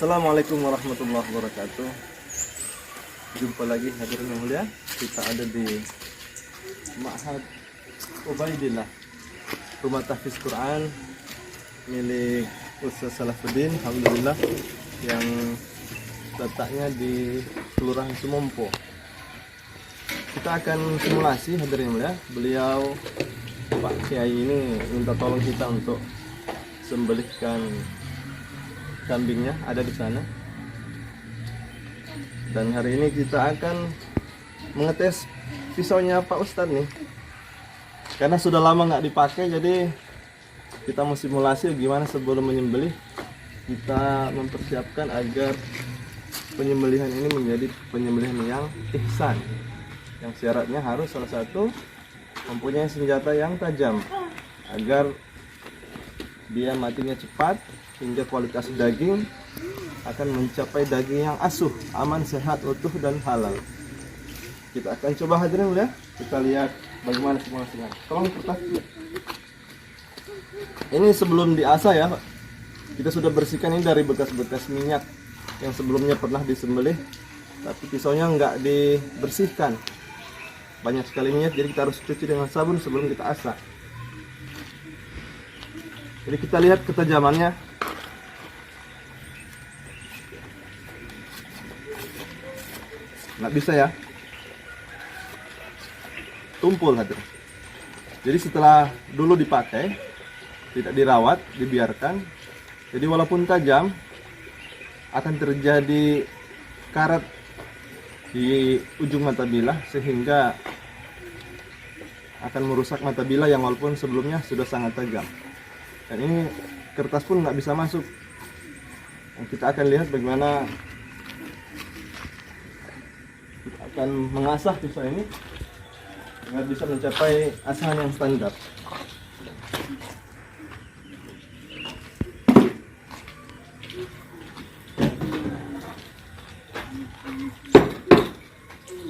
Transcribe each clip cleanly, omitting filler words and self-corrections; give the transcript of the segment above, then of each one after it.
Assalamualaikum warahmatullahi wabarakatuh. Jumpa lagi hadirin yang mulia. Kita ada di Ma'had Ubaidillah, Rumah Tahfiz Quran milik Ustaz Salafuddin, alhamdulillah, yang letaknya di Kelurahan Sumompo. Kita akan simulasi hadirin yang mulia. Beliau Pak Kiai ini minta tolong kita untuk sembelihkan kambingnya, ada di sana. Dan hari ini kita akan mengetes pisaunya Pak Ustadz nih, karena sudah lama nggak dipakai, jadi kita mau simulasi gimana sebelum menyembelih. Kita mempersiapkan agar penyembelihan ini menjadi penyembelihan yang ihsan, yang syaratnya harus salah satu mempunyai senjata yang tajam agar dia matinya cepat, hingga kualitas daging akan mencapai daging yang asuh, aman, sehat, utuh, dan halal. Kita akan coba hadirin ya. Kita lihat bagaimana simulasinya. Tolong kertas. Ini sebelum diasah ya, Pak. Kita sudah bersihkan ini dari bekas-bekas minyak yang sebelumnya pernah disembelih, tapi pisaunya nggak dibersihkan. Banyak sekali minyak, jadi kita harus cuci dengan sabun sebelum kita asah. Jadi kita lihat ketajamannya. Nggak bisa ya, tumpul hadir. Jadi setelah dulu dipakai, tidak dirawat, dibiarkan, jadi walaupun tajam akan terjadi karat di ujung mata bilah, sehingga akan merusak mata bilah yang walaupun sebelumnya sudah sangat tajam. Dan ini kertas pun nggak bisa masuk. Dan kita akan lihat bagaimana kita akan mengasah pisau ini agar bisa mencapai asahan yang standar.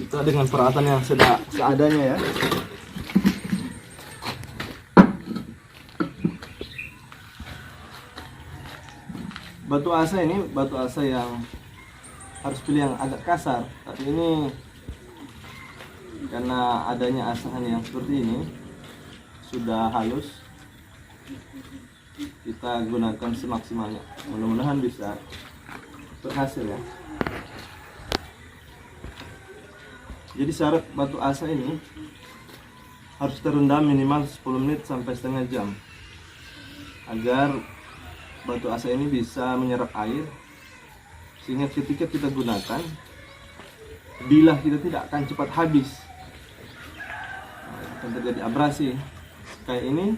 Kita dengan peralatan yang seadanya ya. Batu asa ini batu asa yang harus pilih yang agak kasar, tapi ini karena adanya asahan yang seperti ini sudah halus, kita gunakan semaksimalnya. Mudah-mudahan bisa berhasil ya. Jadi syarat batu asa ini harus terendam minimal 10 menit sampai setengah jam agar batu asa ini bisa menyerap air, sehingga ketika kita gunakan, bilah kita tidak akan cepat habis. Akan terjadi abrasi kayak ini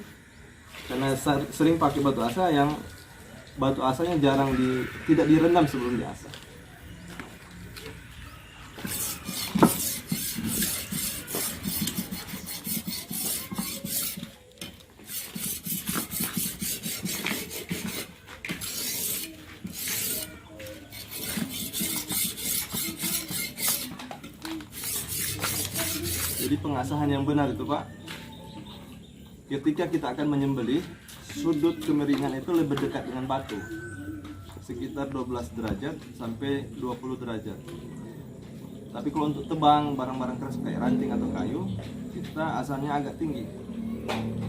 karena sering pakai batu asa yang batu asanya tidak direndam sebelum diasah. Jadi pengasahan yang benar itu Pak, ketika kita akan menyembelih, sudut kemiringan itu lebih dekat dengan batu, sekitar 12 derajat sampai 20 derajat. Tapi kalau untuk tebang barang-barang keras kayak ranting atau kayu, kita asalnya agak tinggi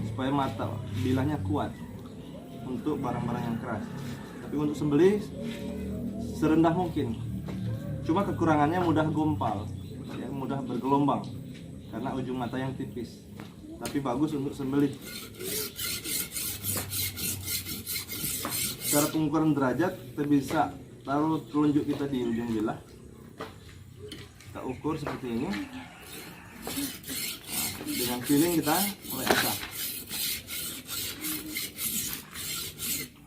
supaya mata bilahnya kuat untuk barang-barang yang keras. Tapi untuk sembelih serendah mungkin. Cuma kekurangannya mudah gompal, ya, mudah bergelombang karena ujung mata yang tipis, tapi bagus untuk sembelih. Cara pengukuran derajat, kita bisa taruh telunjuk kita di ujung bilah, kita ukur seperti ini. Dengan feeling kita mulai asah.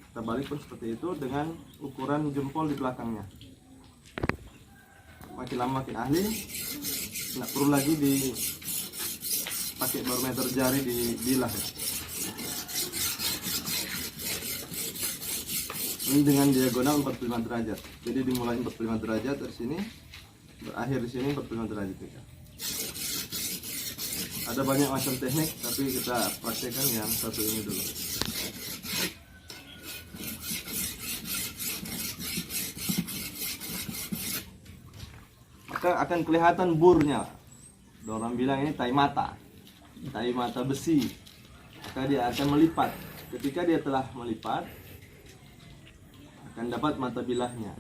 Kita balik pun seperti itu dengan ukuran jempol di belakangnya. Makin lama makin ahli, nggak perlu lagi pakai barometer jari di bilah. Ini dengan diagonal 45 derajat. Jadi dimulai 45 derajat dari sini, berakhir di sini 45 derajat juga. Ada banyak macam teknik, tapi kita praktekkan yang satu ini dulu. maka akan kelihatan burnya. Orang bilang ini tai mata besi. Maka dia akan melipat. Ketika dia telah melipat, akan dapat mata bilahnya.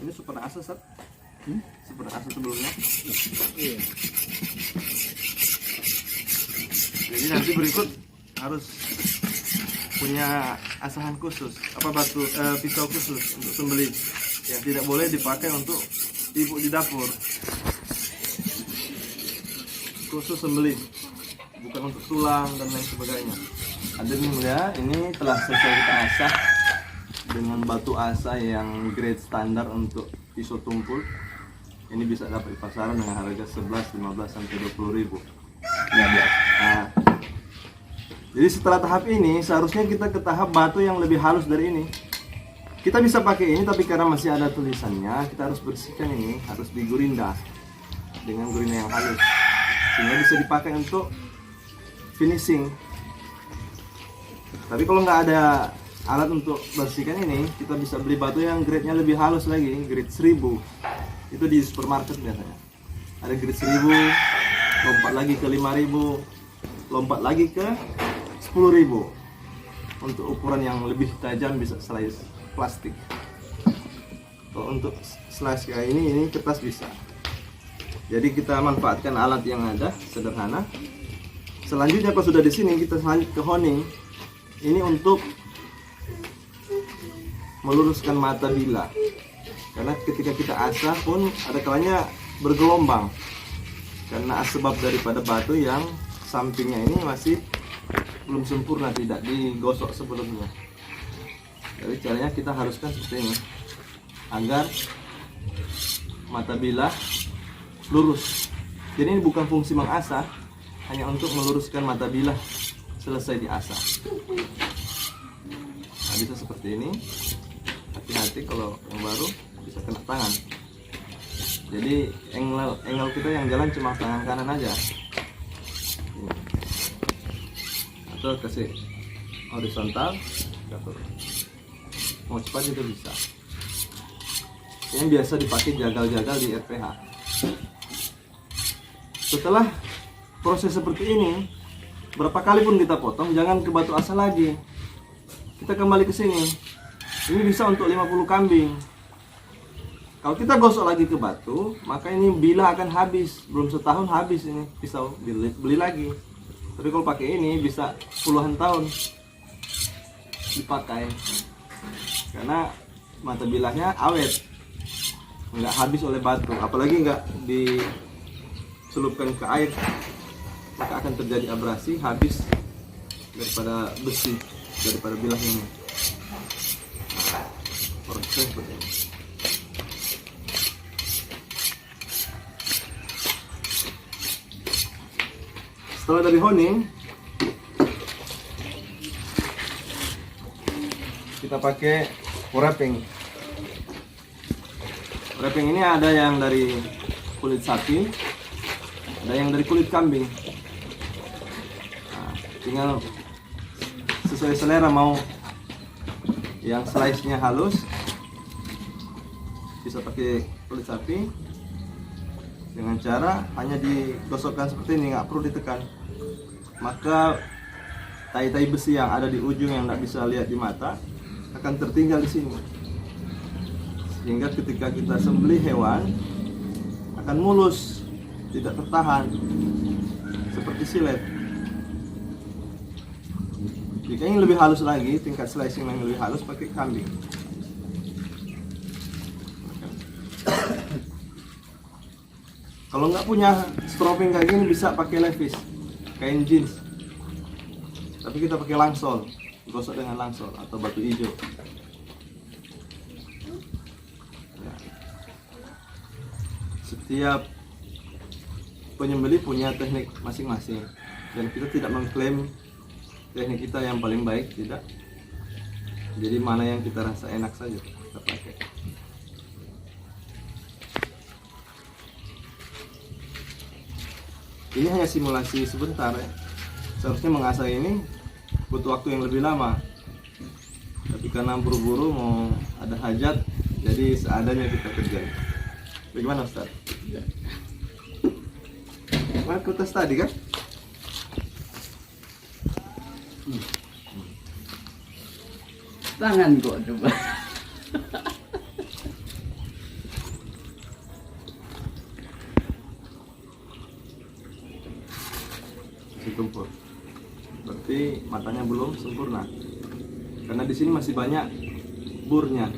Ini super asa, Sat? Super asa sebelumnya. Iya. Jadi nanti berikut harus punya asahan khusus, pisau khusus untuk sembelih, yang tidak boleh dipakai untuk ibu di dapur. Khusus sembelih, bukan untuk tulang dan lain sebagainya. Hadirin ya, ini telah selesai kita asah dengan batu asa yang grade standar untuk pisau tumpul. Ini bisa dapat di pasaran dengan harga 11, 15 sampai 20 ribu. Ya, biar. Nah, jadi setelah tahap ini seharusnya kita ke tahap batu yang lebih halus dari ini. Kita bisa pakai ini, tapi karena masih ada tulisannya, kita harus bersihkan ini, harus digurinda dengan gurinda yang halus sehingga bisa dipakai untuk finishing. Tapi kalau nggak ada alat untuk bersihkan ini, kita bisa beli batu yang grade-nya lebih halus lagi, grade 1000. Itu di supermarket biasanya. Ada grade 1000, lompat lagi ke 5000, lompat lagi ke 10.000. Untuk ukuran yang lebih tajam bisa slice plastik. Kalau untuk slice kayak ini kertas bisa. Jadi kita manfaatkan alat yang ada, sederhana. Selanjutnya kalau sudah di sini, kita lanjut ke honing. Ini untuk meluruskan mata bilah. Karena ketika kita asah pun ada kalanya bergelombang. Karena sebab daripada batu yang sampingnya ini masih belum sempurna, tidak digosok sebelumnya. Jadi caranya kita haruskan seperti ini agar mata bilah lurus. Jadi ini bukan fungsi mengasah, hanya untuk meluruskan mata bilah selesai diasah. Nah, bisa seperti ini. Hati-hati kalau yang baru bisa kena tangan. Jadi angle kita yang jalan cuma tangan kanan aja. Atau kasih horizontal, atur. Mau cepat juga bisa. Yang biasa dipakai jagal-jagal di RPH. Setelah proses seperti ini, berapa kali pun kita potong, jangan ke batu asa lagi. Kita kembali ke sini. Ini bisa untuk 50 kambing. Kalau kita gosok lagi ke batu, maka ini bilah akan habis. Belum setahun habis ini pisau, beli lagi. Tapi kalau pakai ini bisa puluhan tahun dipakai. Karena mata bilahnya awet, nggak habis oleh batu. Apalagi nggak dicelupkan ke air, maka akan terjadi abrasi, habis daripada besi, daripada bilah ini. Proses seperti ini. Setelah dari honing, kita pakai wrapping. Wrapping ini ada yang dari kulit sapi, ada yang dari kulit kambing. Nah, tinggal sesuai selera, mau yang slice-nya halus bisa pakai kulit sapi. Dengan cara hanya digosokkan seperti ini, nggak perlu ditekan. Maka tai-tai besi yang ada di ujung yang nggak bisa lihat di mata akan tertinggal di sini. Sehingga ketika kita sembelih hewan akan mulus, tidak tertahan seperti silet. Jika ingin lebih halus lagi, tingkat slicing yang lebih halus pakai kambing. Kalau nggak punya stropping kayak gini bisa pakai levis, kain jeans. Tapi kita pakai langsol, gosok dengan langsol atau batu hijau. Ya. Setiap penyembelih punya teknik masing-masing, dan kita tidak mengklaim teknik kita yang paling baik, tidak. Jadi mana yang kita rasa enak saja kita pakai. Ini hanya simulasi sebentar ya. Seharusnya mengasah ini butuh waktu yang lebih lama. Tapi karena buru-buru mau ada hajat, jadi seadanya kita kerjain. Bagaimana Ustaz? Ya. Mana kertas tadi kan? Tangan kok coba. Si tumpul. Berarti matanya belum sempurna. Karena di sini masih banyak burnya.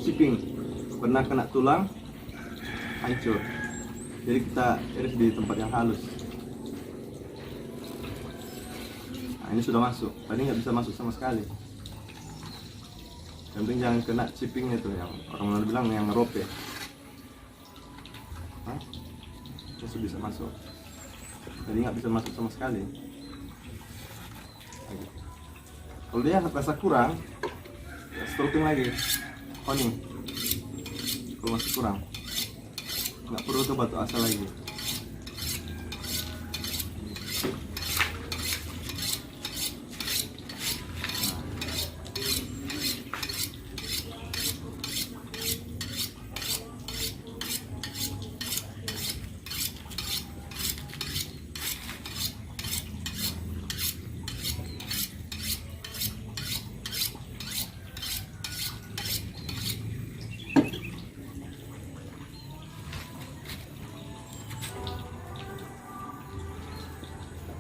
Chipping. Pernah kena tulang, hancur. Jadi kita iris di tempat yang halus. Nah, ini sudah masuk. Tadi nggak bisa masuk sama sekali. Yang penting jangan kena chippingnya tuh, yang orang lalu bilang yang rope. Hah? Masih bisa masuk. Jadi nggak bisa masuk sama sekali. Lagi. Kalau dia rasa kurang, ya stroking lagi, honing. Kalau masih kurang, nggak perlu ke batu asa lagi.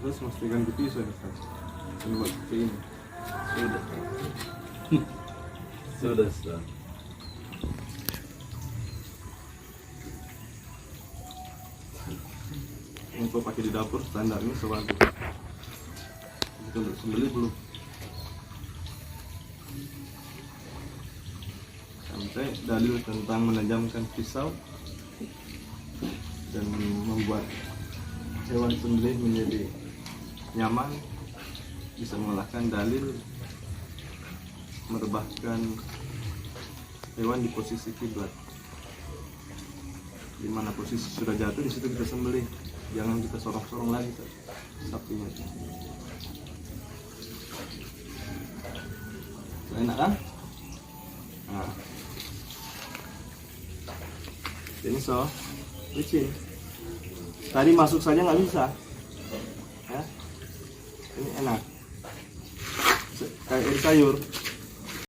Terus mesti ganti pisau ya Ustaz. Ini buat seperti ini. Sudah. Sudah, sudah. Ini kalau pakai di dapur standar ini sebagus. Itu untuk sembelih belum. Sampai dalil tentang menajamkan pisau dan membuat hewan sembelih menjadi nyaman, bisa mengalahkan dalil merebahkan hewan di posisi kiblat. Di mana posisi sudah jatuh, di situ kita sembelih. Jangan kita sorong-sorong lagi sapinya. Enak kan? Nah. Ini so licin. Tadi masuk saja nggak bisa. Ya. Ini enak. Kayak air sayur.